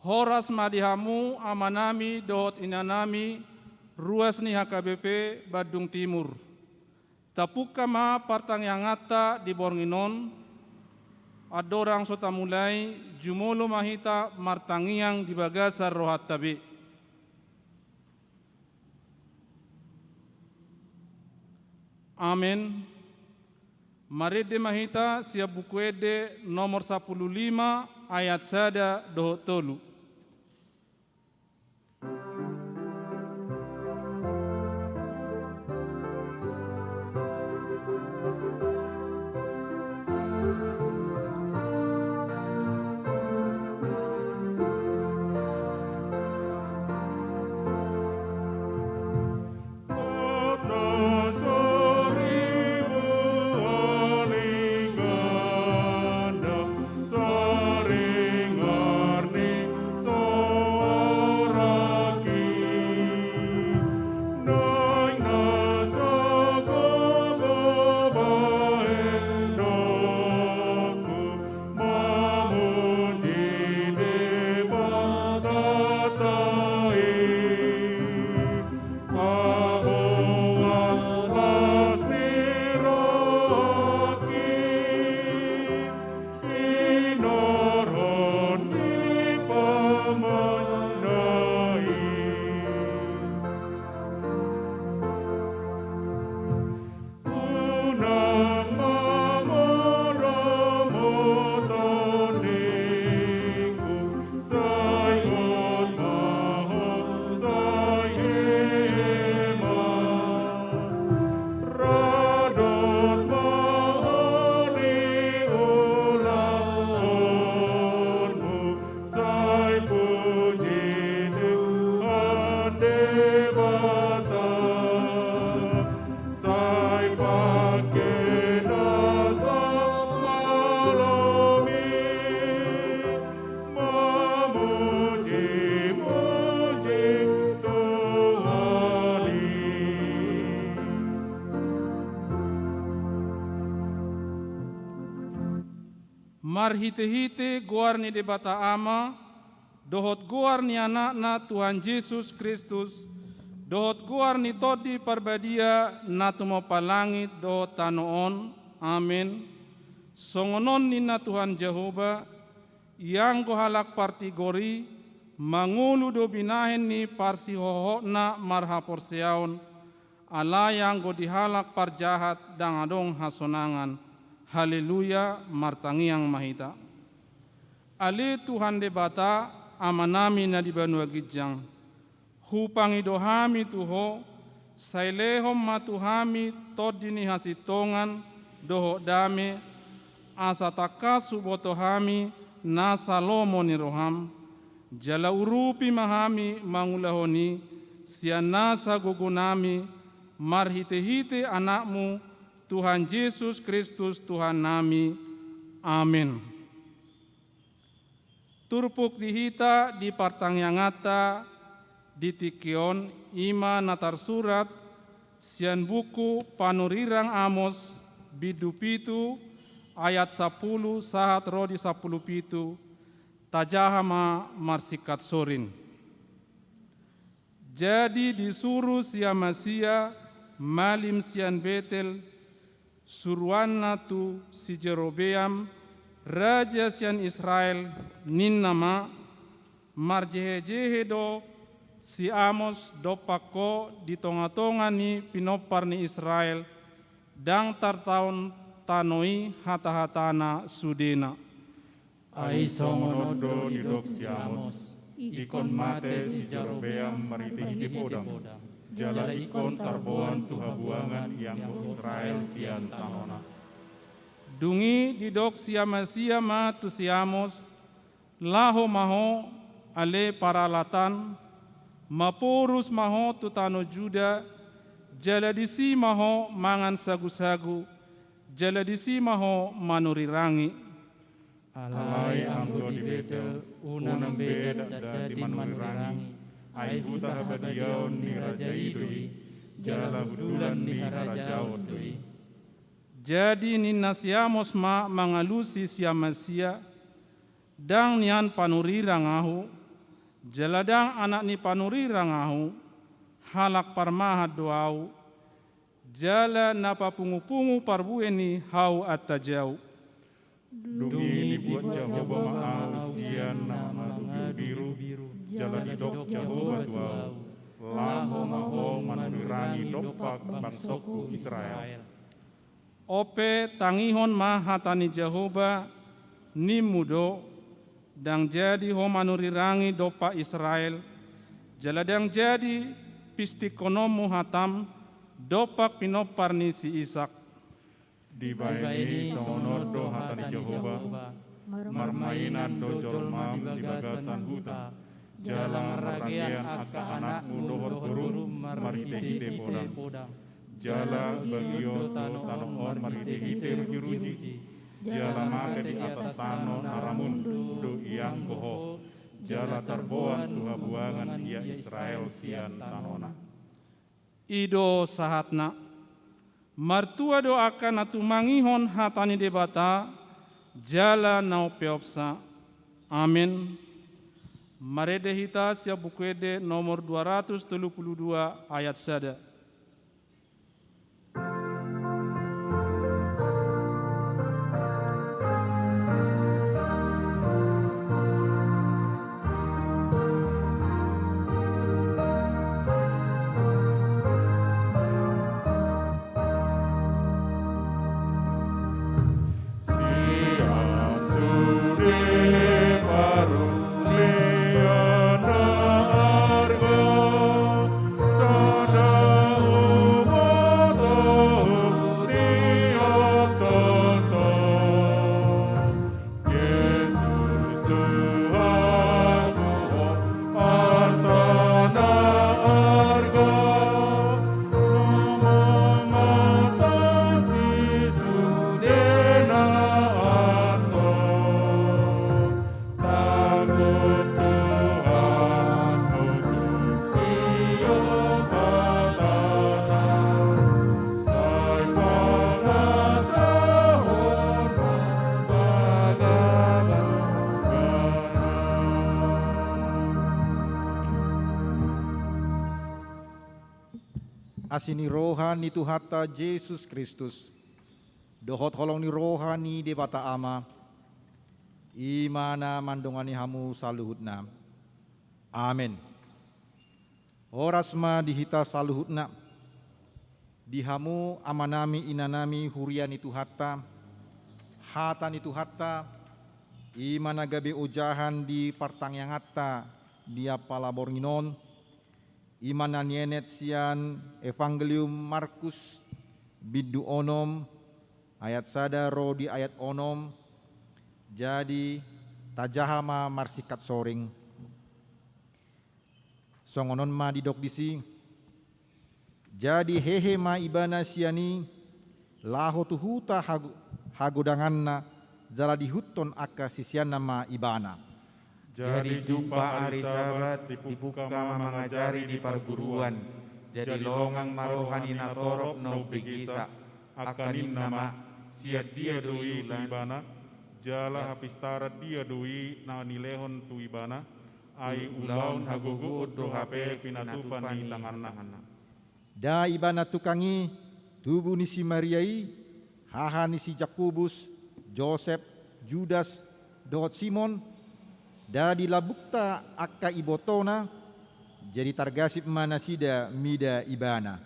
horas madihamu amanami dohot inanami ruas ni HKBP Badung Timur. Tapuk kama partang yang ngata di Bornginon, adorang sota mulai jumolo mahita martangiang di bagasar rohat tabi. Amin. Marede mahita siap buku ede nomor 15 ayat sada dohot tolu. Marhite-hite guar ni debata ama, dohot guar ni anak-na Tuhan Yesus Kristus, dohot guar ni todi parbadia na tumopalangit dohot tanoon, amin. Songonon ni na Tuhan Jehova, yang gohalak partigori, mangulu do binahen ni parsihoho na marhaporseaon, ala yang go dihalak parjahat dangadong hasonangan. Haleluya, martangiang mahita. Ali Tuhan debata amanami na di Banua Gijang. Hupangi dohami tuho, sailehom matuhami todini hasitongan doho dame, asataka subotohami na salomo ni roham. Jala urupi mahami mangulahoni, sianasa gugunami, marhite-hite anakmu, Tuhan Yesus Kristus Tuhan nami, amin. Turpuk dihita di partang yang ngata, di tikion ima natar surat, sian buku panurirang Amos, bidu pitu, ayat 10 sahat rodi 10 pitu, tajahama marsikat sorin. Jadi disuruh siamasia malim sian Betel, suruanna tu si Jerobeam, raja sian Israel, nin nama, marjehe-jehe do si Amos do pako di tonga-tonga ni pinopar ni Israel, dang tartaun tanoi hata-hatana sudena. Ai songono do di dok si Amos, ikon mate si Jerobeam mariti podam. Jala ikon tarboan tuha buangan yang Israel sian tanona. Dungi didok siamasia ma tu siamos, laho maho ale paralatan, mapurus maho tu tano Juda, jala disi maho mangan sagu-sagu, jala disi maho manurirangi. Alai anggo di Betel, unang beda dati manurirangi. Ai huta habadiaon ni raja idui, jala hudulan ni harajao tui. Jadi ninna siamos ma mangalusi siamasia, dang nian panurirang ahu, Jaladang anak ni panuri rangahu, halak parmahat doau, jala napa pungu-pungu parbueni hau attajau. Dungi dibuat Jehovah maau sian nama biru, jalan didok Jehovah tuau, laho maho manurangi dopak bangsoku Israel. Ope tangihon mahatani Jehovah ni mudo, dang jadi ho manurirangi dopa Israel, jaladang jadi pistikonomu hatam, dopak pinoparni si Ishak. Dibaini sonodo hatani Jehovah, marmainan dojol mam di bagasan hutan, jalang ragian akka anakmu dohot turun marite podang, jala bagio tano on marite ruji, jala make di atas sano naramun do iang goho, jala tarboan tuha buangan ia Israel sian tanona. Ido sahatna, martua doakan atu mangihon hatani debata, jala nau peopsa. Amin. Marede hita sia bukuede nomor 232 ayat 1. Asini rohani Tuhata Yesus Kristus, dohot holong ni rohani debata ama, imana mandongani hamu saluhutna. Amin. Orasma dihita saluhutna, dihamu amanami inanami huriani Tuhata, hatani Tuhata, imana gabe ojahan di partangyangata dia palabornginon, imana nienet sian Evangelium Markus bidu onom ayat sada ro di ayat onom, jadi tajahama marsikat soring songonon ma didok disi, jadi hehe ma ibana siani laho tuhuta hagodanganna jala dihuton aka sisian nama ibana. Jadi jumpa hari Sabat dibuka mengajari di perguruan, jadi longang marohani natorop no begisa, akanin nama siat dia doi libana, jala hapistara dia doi na nilehon tu ibana, ai ulaun hagugu do hape pinatupan di tangan. Da ibana tukangi tubuh nisi Mariai, haha nisi Jakobus, Joseph, Judas, dohot Simon, da dilabukta akka ibotona, jadi targasip manasida mida ibana.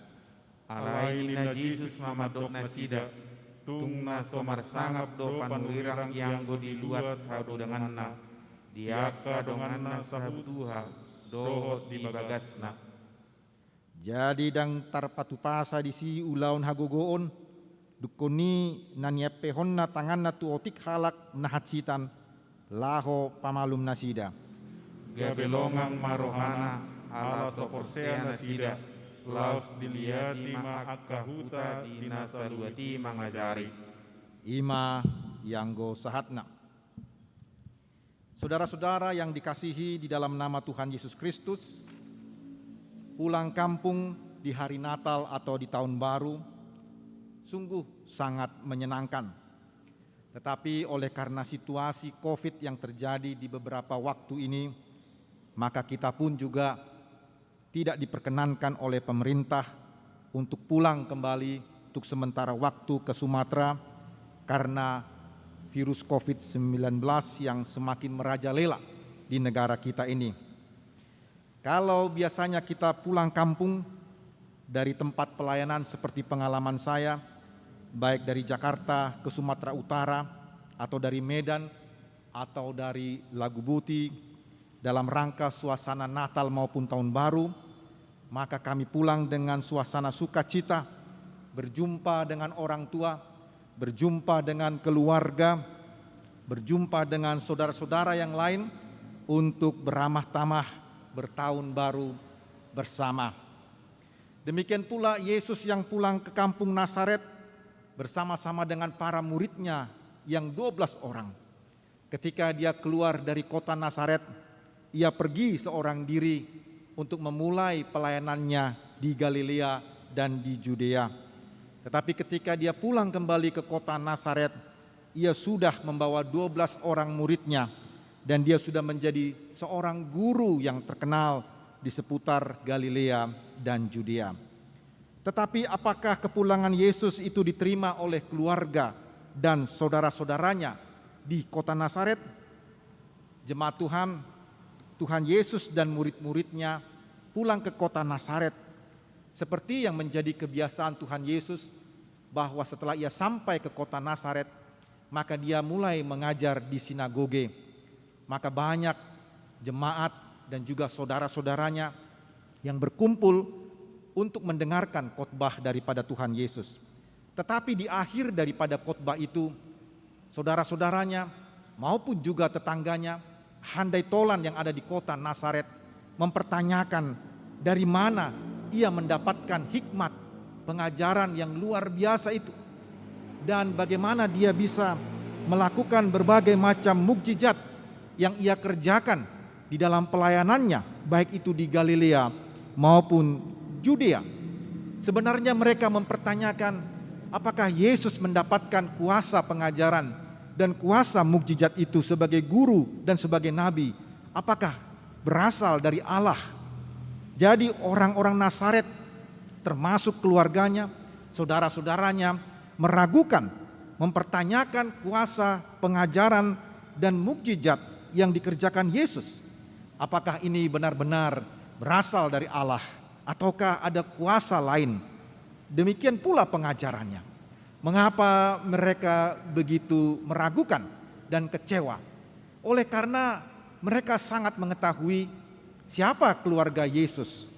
Alai na Jesus mamadok nasida, tung na somar sangap do panuirang yang go diluat hadu denganna, diaka donganna sabutuha, dohot di bagasna. Jadi dang tarpatupasa disi ulaun hagogoon, dukoni nanyepehonna tanganna tu otik halak nahatsitan, laho pamalum nasida. Gabelongang marohana ala soporsea nasida, laos diliati ma akahuta dinasaluati mangajari. Ima yang go sahatna. Saudara-saudara yang dikasihi di dalam nama Tuhan Yesus Kristus, pulang kampung di hari Natal atau di Tahun Baru sungguh sangat menyenangkan. Tetapi oleh karena situasi COVID yang terjadi di beberapa waktu ini, maka kita pun juga tidak diperkenankan oleh pemerintah untuk pulang kembali untuk sementara waktu ke Sumatera karena virus COVID-19 yang semakin merajalela di negara kita ini. Kalau biasanya kita pulang kampung dari tempat pelayanan seperti pengalaman saya, baik dari Jakarta ke Sumatera Utara atau dari Medan atau dari Lagubuti dalam rangka suasana Natal maupun Tahun Baru, maka kami pulang dengan suasana sukacita, berjumpa dengan orang tua, berjumpa dengan keluarga, berjumpa dengan saudara-saudara yang lain untuk beramah tamah bertahun baru bersama. Demikian pula Yesus yang pulang ke kampung Nazaret bersama-sama dengan para muridnya yang 12 orang. Ketika dia keluar dari kota Nazaret, ia pergi seorang diri untuk memulai pelayanannya di Galilea dan di Judea. Tetapi ketika dia pulang kembali ke kota Nazaret, ia sudah membawa 12 orang muridnya dan dia sudah menjadi seorang guru yang terkenal di seputar Galilea dan Judea. Tetapi apakah kepulangan Yesus itu diterima oleh keluarga dan saudara-saudaranya di kota Nazaret? Jemaat Tuhan, Tuhan Yesus dan murid-muridnya pulang ke kota Nazaret seperti yang menjadi kebiasaan Tuhan Yesus, bahwa setelah ia sampai ke kota Nazaret, maka dia mulai mengajar di sinagoge. Maka banyak jemaat dan juga saudara-saudaranya yang berkumpul untuk mendengarkan khotbah daripada Tuhan Yesus. Tetapi di akhir daripada khotbah itu, saudara-saudaranya maupun juga tetangganya, handai tolan yang ada di kota Nazaret, mempertanyakan dari mana ia mendapatkan hikmat pengajaran yang luar biasa itu, dan bagaimana dia bisa melakukan berbagai macam mukjizat yang ia kerjakan di dalam pelayanannya, baik itu di Galilea maupun Judea. Sebenarnya mereka mempertanyakan apakah Yesus mendapatkan kuasa pengajaran dan kuasa mukjizat itu sebagai guru dan sebagai nabi, apakah berasal dari Allah. Jadi orang-orang Nazaret termasuk keluarganya, saudara-saudaranya meragukan, mempertanyakan kuasa pengajaran dan mukjizat yang dikerjakan Yesus. Apakah ini benar-benar berasal dari Allah ataukah ada kuasa lain? Demikian pula pengajarannya. Mengapa mereka begitu meragukan dan kecewa? Oleh karena mereka sangat mengetahui siapa keluarga Yesus.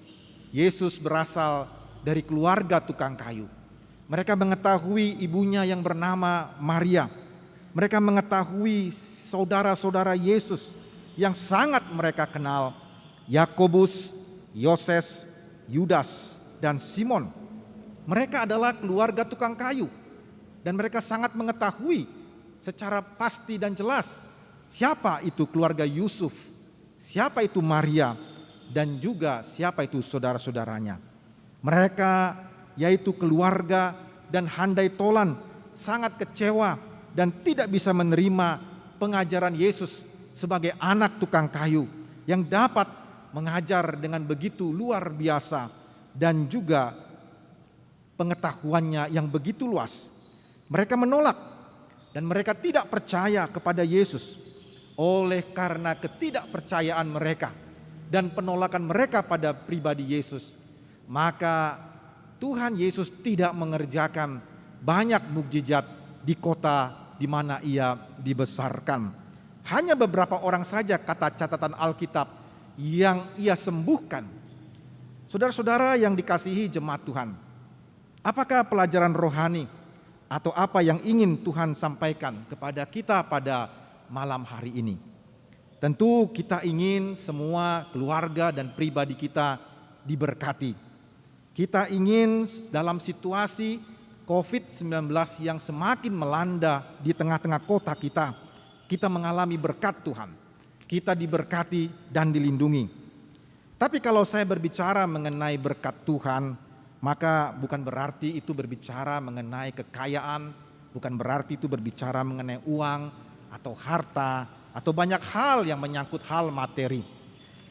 Yesus berasal dari keluarga tukang kayu. Mereka mengetahui ibunya yang bernama Maria. Mereka mengetahui saudara-saudara Yesus yang sangat mereka kenal, Yakobus, Yoses, Yudas, dan Simon. Mereka adalah keluarga tukang kayu, dan mereka sangat mengetahui secara pasti dan jelas siapa itu keluarga Yusuf, siapa itu Maria, dan juga siapa itu saudara-saudaranya. Mereka, yaitu keluarga dan handai tolan, sangat kecewa dan tidak bisa menerima pengajaran Yesus sebagai anak tukang kayu yang dapat mengajar dengan begitu luar biasa dan juga pengetahuannya yang begitu luas. Mereka menolak dan mereka tidak percaya kepada Yesus. Oleh karena ketidakpercayaan mereka dan penolakan mereka pada pribadi Yesus, maka Tuhan Yesus tidak mengerjakan banyak mukjizat di kota di mana ia dibesarkan. Hanya beberapa orang saja, kata catatan Alkitab, yang ia sembuhkan. Saudara-saudara yang dikasihi jemaat Tuhan, apakah pelajaran rohani atau apa yang ingin Tuhan sampaikan kepada kita pada malam hari ini? Tentu kita ingin semua keluarga dan pribadi kita diberkati. Kita ingin dalam situasi COVID-19 yang semakin melanda di tengah-tengah kota kita mengalami berkat Tuhan. Kita diberkati dan dilindungi. Tapi kalau saya berbicara mengenai berkat Tuhan, maka bukan berarti itu berbicara mengenai kekayaan, bukan berarti itu berbicara mengenai uang atau harta atau banyak hal yang menyangkut hal materi.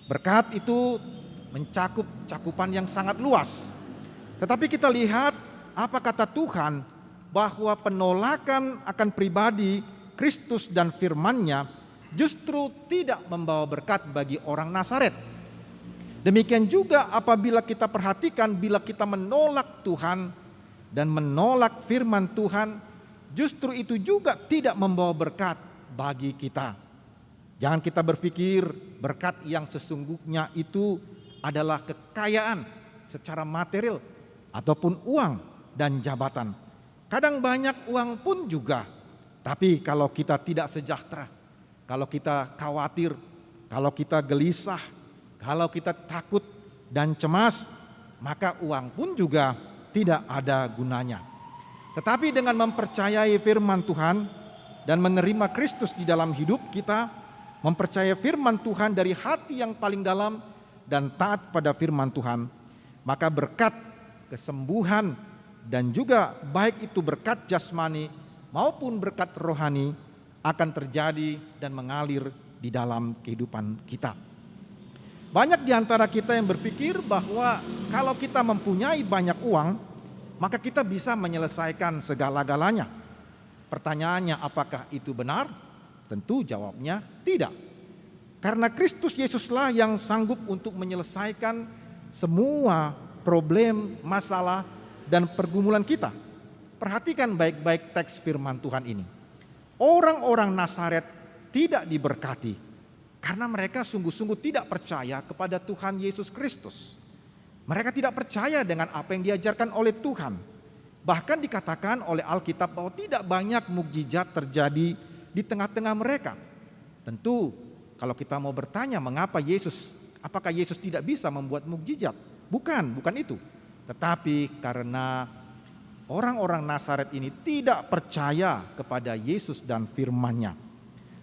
Berkat itu mencakup cakupan yang sangat luas. Tetapi kita lihat apa kata Tuhan, bahwa penolakan akan pribadi Kristus dan firman-Nya justru tidak membawa berkat bagi orang Nazaret. Demikian juga apabila kita perhatikan, bila kita menolak Tuhan dan menolak firman Tuhan, justru itu juga tidak membawa berkat bagi kita. Jangan kita berpikir berkat yang sesungguhnya itu adalah kekayaan secara material ataupun uang dan jabatan. Kadang banyak uang pun juga, tapi kalau kita tidak sejahtera, kalau kita khawatir, kalau kita gelisah, kalau kita takut dan cemas, maka uang pun juga tidak ada gunanya. Tetapi dengan mempercayai firman Tuhan dan menerima Kristus di dalam hidup kita, mempercayai firman Tuhan dari hati yang paling dalam dan taat pada firman Tuhan, maka berkat kesembuhan dan juga baik itu berkat jasmani maupun berkat rohani akan terjadi dan mengalir di dalam kehidupan kita. Banyak di antara kita yang berpikir bahwa kalau kita mempunyai banyak uang, maka kita bisa menyelesaikan segala-galanya. Pertanyaannya, apakah itu benar? Tentu jawabnya tidak. Karena Kristus Yesuslah yang sanggup untuk menyelesaikan semua problem, masalah, dan pergumulan kita. Perhatikan baik-baik teks firman Tuhan ini. Orang-orang Nazaret tidak diberkati karena mereka sungguh-sungguh tidak percaya kepada Tuhan Yesus Kristus. Mereka tidak percaya dengan apa yang diajarkan oleh Tuhan. Bahkan dikatakan oleh Alkitab bahwa tidak banyak mukjizat terjadi di tengah-tengah mereka. Tentu kalau kita mau bertanya mengapa apakah Yesus tidak bisa membuat mukjizat? Bukan itu. Tetapi karena orang-orang Nazaret ini tidak percaya kepada Yesus dan firman-Nya.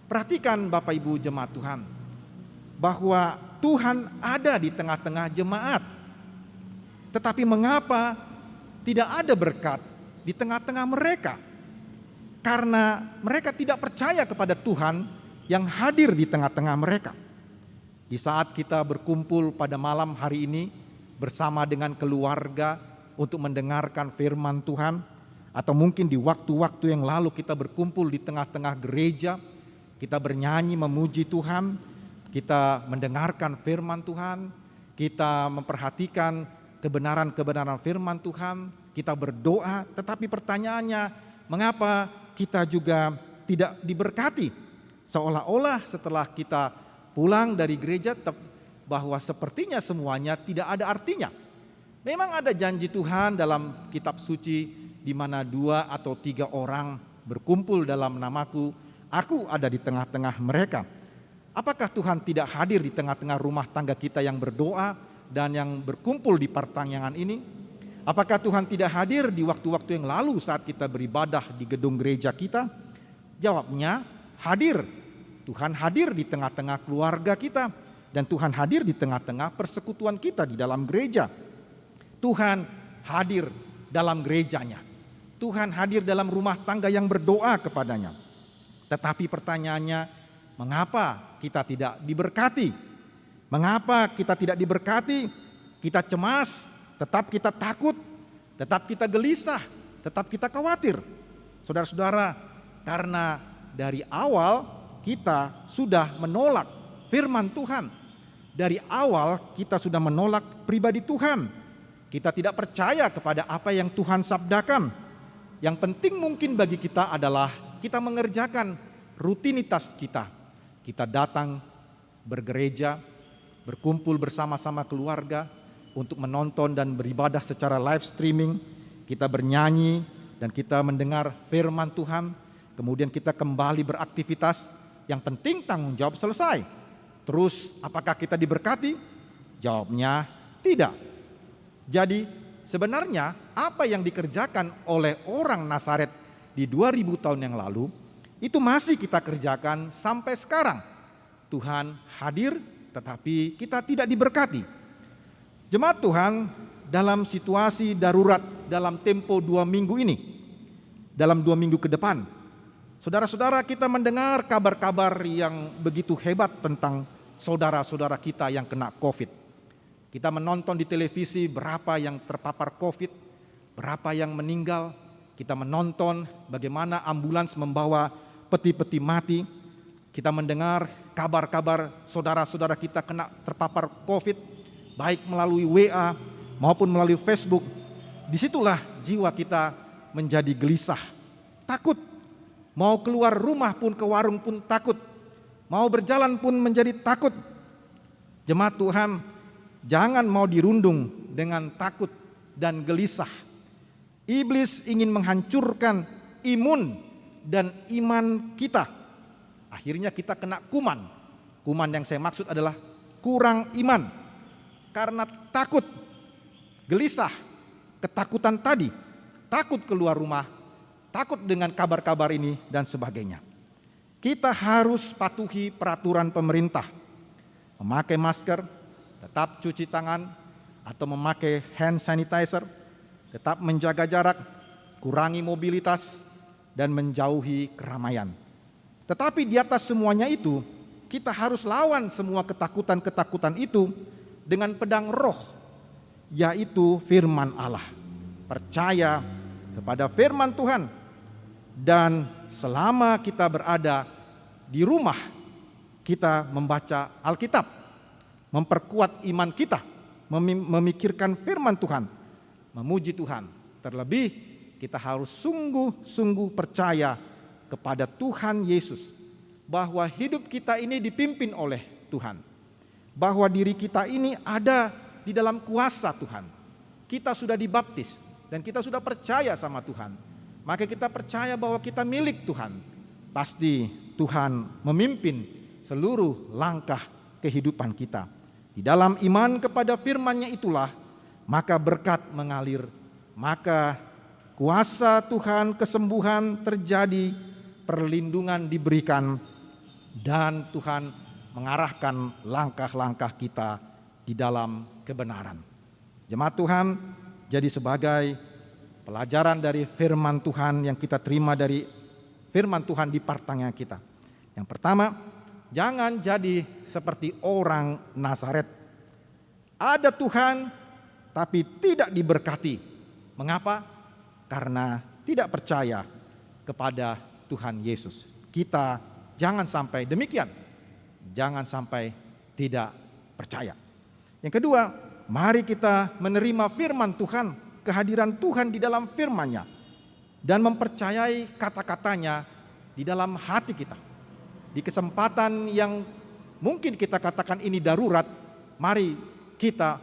Perhatikan Bapak Ibu jemaat Tuhan, bahwa Tuhan ada di tengah-tengah jemaat. Tetapi mengapa tidak ada berkat di tengah-tengah mereka? Karena mereka tidak percaya kepada Tuhan yang hadir di tengah-tengah mereka. Di saat kita berkumpul pada malam hari ini bersama dengan keluarga untuk mendengarkan firman Tuhan, atau mungkin di waktu-waktu yang lalu kita berkumpul di tengah-tengah gereja, kita bernyanyi memuji Tuhan, kita mendengarkan firman Tuhan, kita memperhatikan kebenaran-kebenaran firman Tuhan, kita berdoa, tetapi pertanyaannya, mengapa kita juga tidak diberkati? Seolah-olah setelah kita pulang dari gereja bahwa sepertinya semuanya tidak ada artinya. Memang ada janji Tuhan dalam kitab suci, di mana 2 atau 3 orang berkumpul dalam namaku, aku ada di tengah-tengah mereka. Apakah Tuhan tidak hadir di tengah-tengah rumah tangga kita yang berdoa dan yang berkumpul di pertanyaan ini? Apakah Tuhan tidak hadir di waktu-waktu yang lalu saat kita beribadah di gedung gereja kita? Jawabnya hadir. Tuhan hadir di tengah-tengah keluarga kita, dan Tuhan hadir di tengah-tengah persekutuan kita di dalam gereja. Tuhan hadir dalam gerejanya. Tuhan hadir dalam rumah tangga yang berdoa kepadanya. Tetapi pertanyaannya, mengapa kita tidak diberkati? Mengapa kita tidak diberkati? Kita cemas, tetap kita takut, tetap kita gelisah, tetap kita khawatir. Saudara-saudara, karena dari awal kita sudah menolak firman Tuhan. Dari awal kita sudah menolak pribadi Tuhan. Kita tidak percaya kepada apa yang Tuhan sabdakan. Yang penting mungkin bagi kita adalah kita mengerjakan rutinitas kita. Kita datang bergereja, berkumpul bersama-sama keluarga untuk menonton dan beribadah secara live streaming. Kita bernyanyi dan kita mendengar firman Tuhan. Kemudian kita kembali beraktivitas. Yang penting tanggung jawab selesai. Terus apakah kita diberkati? Jawabnya tidak. Jadi sebenarnya apa yang dikerjakan oleh orang Nazaret di 2000 tahun yang lalu itu masih kita kerjakan sampai sekarang. Tuhan hadir tetapi kita tidak diberkati. Jemaat Tuhan, dalam situasi darurat dalam tempo 2 minggu ini, dalam 2 minggu ke depan, saudara-saudara kita mendengar kabar-kabar yang begitu hebat tentang saudara-saudara kita yang kena COVID. Kita menonton di televisi berapa yang terpapar COVID, berapa yang meninggal. Kita menonton bagaimana ambulans membawa peti-peti mati. Kita mendengar kabar-kabar saudara-saudara kita kena terpapar COVID, baik melalui WA maupun melalui Facebook. Disitulah jiwa kita menjadi gelisah, takut. Mau keluar rumah pun, ke warung pun takut. Mau berjalan pun menjadi takut. Jemaat Tuhan, jangan mau dirundung dengan takut dan gelisah. Iblis ingin menghancurkan imun dan iman kita. Akhirnya kita kena kuman. Kuman yang saya maksud adalah kurang iman. Karena takut, gelisah, ketakutan tadi. Takut keluar rumah, takut dengan kabar-kabar ini dan sebagainya. Kita harus patuhi peraturan pemerintah. Memakai masker, tetap cuci tangan, atau memakai hand sanitizer, tetap menjaga jarak, kurangi mobilitas, dan menjauhi keramaian. Tetapi di atas semuanya itu, kita harus lawan semua ketakutan-ketakutan itu dengan pedang roh, yaitu firman Allah. Percaya kepada firman Tuhan, dan selama kita berada di rumah, kita membaca Alkitab, memperkuat iman kita, memikirkan firman Tuhan, memuji Tuhan. Terlebih kita harus sungguh-sungguh percaya kepada Tuhan Yesus, bahwa hidup kita ini dipimpin oleh Tuhan, bahwa diri kita ini ada di dalam kuasa Tuhan. Kita sudah dibaptis dan kita sudah percaya sama Tuhan, maka kita percaya bahwa kita milik Tuhan. Pasti Tuhan memimpin seluruh langkah kehidupan kita. Di dalam iman kepada firman-Nya itulah maka berkat mengalir, maka kuasa Tuhan, kesembuhan terjadi, perlindungan diberikan, dan Tuhan mengarahkan langkah-langkah kita di dalam kebenaran. Jemaat Tuhan, jadi sebagai pelajaran dari firman Tuhan yang kita terima dari firman Tuhan di pertanyaan kita. Yang pertama, jangan jadi seperti orang Nazaret. Ada Tuhan tapi tidak diberkati. Mengapa? Karena tidak percaya kepada Tuhan Yesus. Kita jangan sampai demikian. Jangan sampai tidak percaya. Yang kedua, mari kita menerima firman Tuhan, kehadiran Tuhan di dalam firman-Nya, dan mempercayai kata-katanya di dalam hati kita. Di kesempatan yang mungkin kita katakan ini darurat, mari kita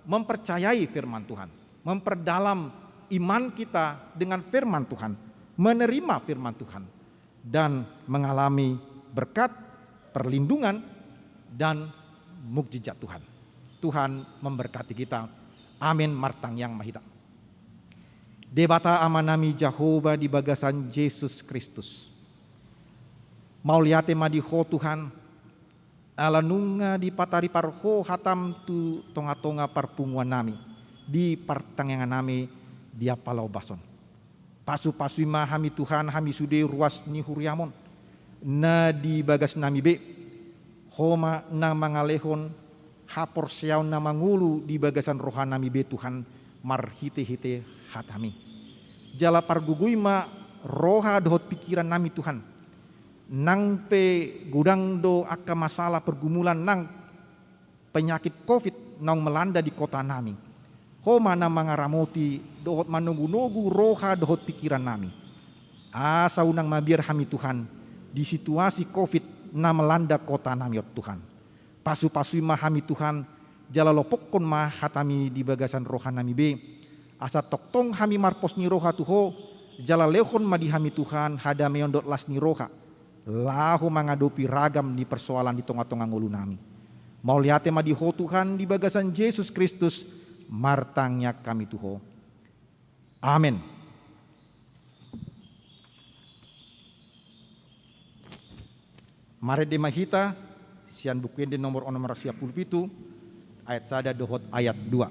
mempercayai firman Tuhan, memperdalam iman kita dengan firman Tuhan, menerima firman Tuhan, dan mengalami berkat, perlindungan, dan mukjizat Tuhan. Tuhan memberkati kita. Amin. Martang yang mahita. Debata amanami Jehovah di bagasan Yesus Kristus. Mauliate madiho Tuhan. Alanunga di patari parho hatam tu tonga-tonga parpunguan nami. Di partangangan nami dia palau bason. Pasu-pasu hami Tuhan hami sude ruas ni huriamon. Na di bagas nami be. Homa na mangalehon. Hapor siaw na mangulu di bagasan rohanami be Tuhan marhite-hite hatami. Jala pargugui ma roha dohot pikiran nami Tuhan. Nang pe gudang do akka masalah pergumulan nang penyakit COVID nang melanda di kota nami. Homa na mangaramoti dohot manogu-nogu roha dohot pikiran nami. Asa unang mabiar hami Tuhan di situasi COVID na melanda kota nami Tuhan. Pasu-pasu mahami Tuhan, jala lopokon mah hatami di bagasan rohan nami be. Asa toktong hami marpos ni roha tuho, jala lehon madihami Tuhan hada meondot las ni roha. Lahu mengadopi ragam di persoalan di tengah-tengah ngulu nami. Mau lihat madiho Tuhan di bagasan Yesus Kristus, martangnya kami tuho. Amin. Mari demahita. Sian bukuin di nomor 617 ayat sada dohot ayat 2.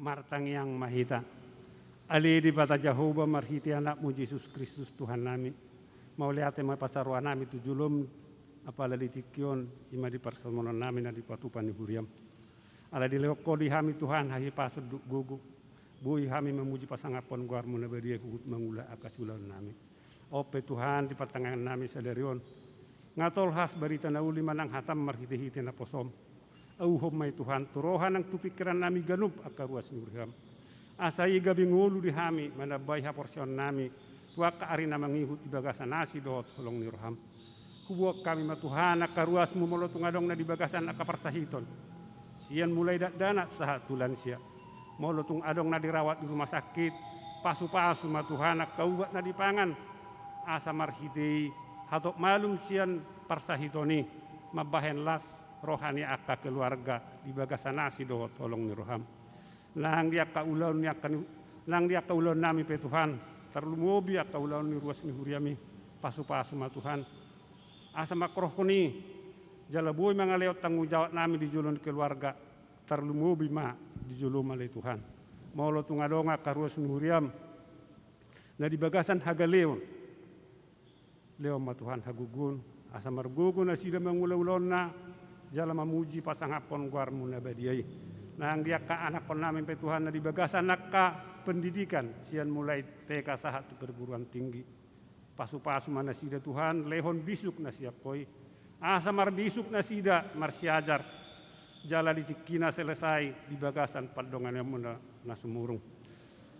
martang yang mahita. Ali di bata Jehovah marhiti anakmu Yesus Kristus Tuhan nami. Mau lihat ma pasarwa nami tujulum apala di tikion ima di persemonon nami na di patupan di huriam. Ala di leoko di hami Tuhan hahi pasut gugu. Bui hami memuji pasangapon guarmu na beria hukut mangula akasulan nami. Ope Tuhan di pertengahan nami sadarion. Ngatol has berita nauli manang hatam marhiti-hiti na posom. Auhom may Tuhan turohan ang tupikiran nami ganup akaruas nurham. Asai gabi ngulu di hami manabay ha porsyon nami. Tuak ka ari na mangihut ibagasan nasi dohot holong nirham. Kubuak kami matuhan akaruas mumolo tungadong na dibagasan akaparsahiton. Sian mulai dana saha tulan siya. Molo tung adong na dirawat di rumah sakit. Pasu-pasu matuhan akaubat na dipangan. Asa marhiti hatok malum sian parsahitoni. Mabahen las rohani akka keluarga dibagasan nasi dohot holong nirham. Nang dia kaulon nami pe Tuhan. Terlumobi akaulon ni ruas ni huriami pasu-pasu ma Tuhan. Asa makrohoni jalaboy mga leot tanggung jawab nami di julon keluarga. Terlumobi ma di julon malay Tuhan. Maulo tungadonga karuas ni huriam. Na di bagasan hagaleon. Leon ma Tuhan hagugun. Asa margugun na sida mangulaulon na jala mamuji pasangapon guarmu na badiay. Nang dia ka anak kon namin pe Tuhan na di bagasan nakka pendidikan sian mulai TK sahat perguruan tinggi. Pasu-pasu mana sida Tuhan lehon bisuk na siap koi. Asa mar bisuk na sida mar siajar. Jala ditikina selesai di bagasan padongan yang na sumurung.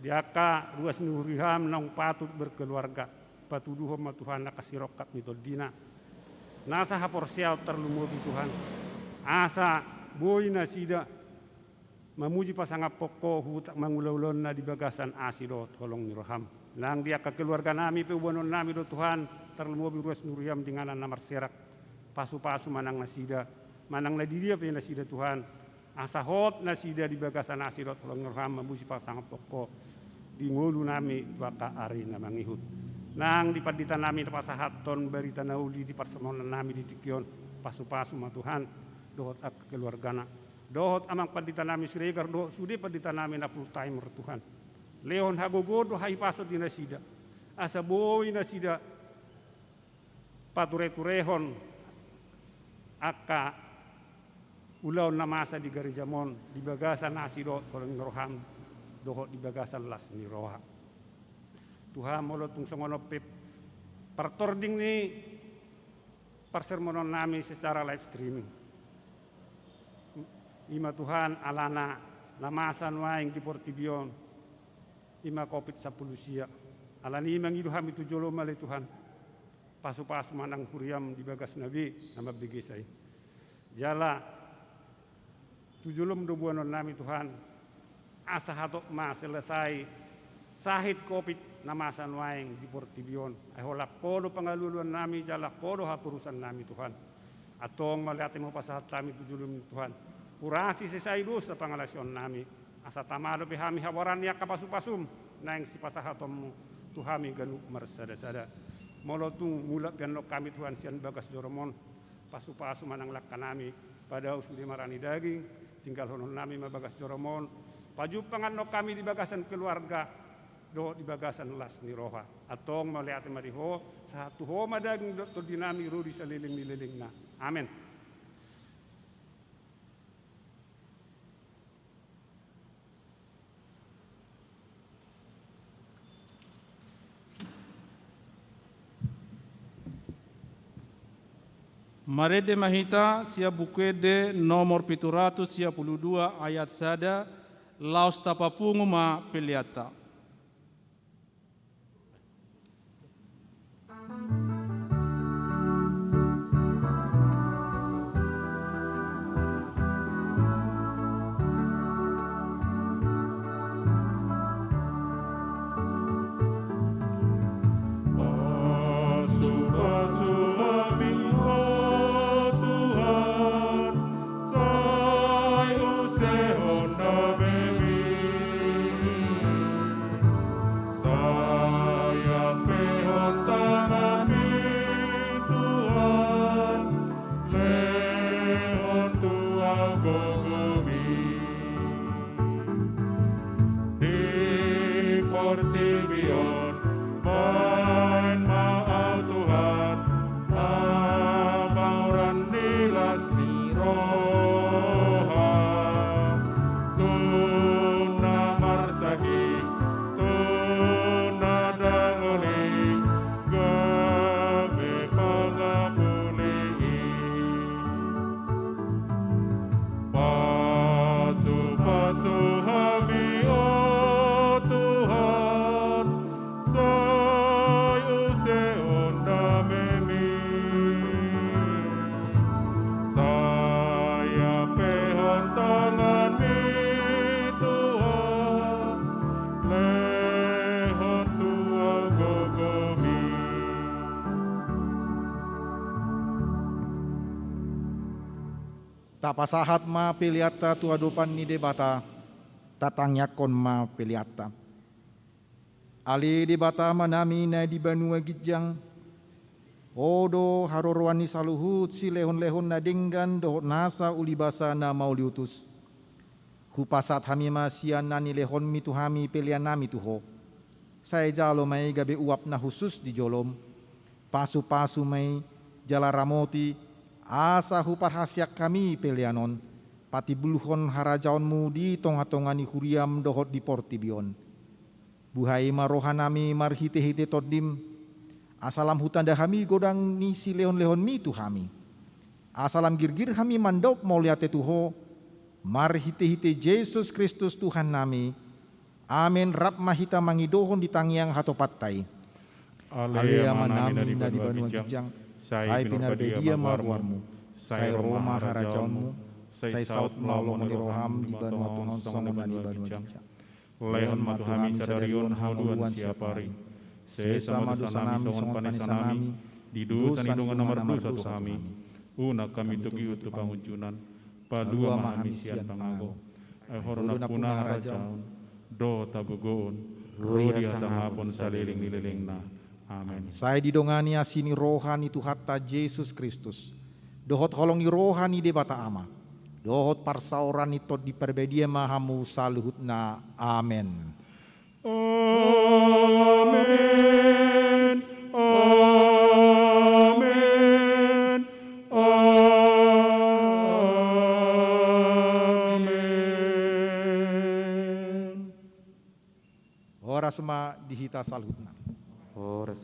Dia ka ruas nuriham nang patut berkeluarga. Patuduhom ma Tuhan nakasirokat mitodina. Nasa hapor siaw terlumubi Tuhan. Asa boy na sida mamuji pasangap poko hutak mangulaulon na di bagasan asidot holong nirham. Nang dia ke keluarga nami pe ubonon nami do Tuhan terlumobi ruas nuriam dinganan namar serak. Pasu-pasu manang nasida. Manang na dia pe nasida Tuhan. Asa hot nasida di bagasan asidot holong nirham mamuji pasangap poko. Di ngulu nami waka ari na mangihut. Nang di padita nami na pasahaton berita nauli di parsemonan nami di tikion. Pasu-pasu ma Tuhan dohot ak keluargana. Dohot amang padita nami suregar dohot sudi padita nami na full timer Tuhan. Leon hagogodo hai pasot di nasida. Asa boy nasida pature-turehon aka ulaw na masa di garijamon di bagasan nasi dohot kolong roham dohot di bagasan las ni roha. Tuhan molo tung songono pep partording ni parsermonon nami secara live streaming. Ima Tuhan alana lamasan waing di Portibion. Ima COVID-10 sia. Alani imang iduham itu jolo male Tuhan. Pasu-pasu manang huriam di bagas nabi nama begesai. Jala tujulum do buanon nami Tuhan. Asa hatok ma selesai sahid COVID namasan waing di Portibion. Ahola kodo pangaluluan nami jala kodo hapurusan nami Tuhan. Atong malihat mo pasahat kami tujulum Tuhan. Kurasi sisai dosa pangalasyon nami. Asa tamado pihami hawaran ya kapasu-pasum. Naing si pasahatom tuhami ganu marsada-sada. Molotung mulak pian kami Tuhan sian bagas joromon. Pasu-pasu manang lakka nami. Pada usuli marani daging. Tinggal honon nami mabagas joromon. Paju pangan kami di bagasan keluarga. Do di bagasan las ni roha. Atong malihat mariho. Satu ho madaging do dinami rudi saliling-liling na. Amin. Marede mahita sia bukuede nomor 712 ayat sada laos tapapungu ma peliata. portibion, main maau Tuhan, abauran nilas ni roha, tuna marsaki, tuna dangoli, gabe pagapuli. Pasu-pasu kami, oh Tuhan, sayu seonda memi. Saya pehon tangan mi Tuhan, lehon tua gogomi. Tapasahat ma peliata tuadopan ni debata, tatangyakon ma peliata. Ali debata manami na di banua gijang, odo harorwani saluhut si lehon-lehon na denggan dohot nasa ulibasa na mauliutus. Hupasat hami masian nani lehon mitu hami pelian nami tuho. Saya jalo may gabe uap na khusus di jolom, pasu-pasu may jala ramoti, asa hupar hasyak kami pelianon, pati buluhon harajaonmu di tonga-tongani huriam dohot di portibion. Buhai marohanami marhite-hite todim, asalam hutanda kami godang ni si lehon-lehon mi tu kami. Asalam girgir kami mandop mauliate tuho, marhite-hite Yesus Kristus Tuhan nami. Amin. Rap mahita mangidohon di tangiang hatopatai. Alea manami na di banua gijang, sai pinarbedia maruarmu, sai Roma harajaonmu, sai saut melalong di roham di banua tunon songon di banua gijang. Lehon matuhami sadarion haluan siapari, sesama dosa nami songon panisanami, di dosa nidungan nomor dosa tuhami, una kami tugi utu pangunjunan, padua mahami sian pangago, horona puna harajaon, do tagugoon, rodi asahapon saliling-lilingna. Amin. Saya didongani asini rohani tu hatta Yesus Kristus. Dohot holong ni rohani debata ama. Dohot parsauran itu di perbedia mahamu saluhutna. Amin. Amin. Amin. Amin. Ora sema dihita saluhutna. Horas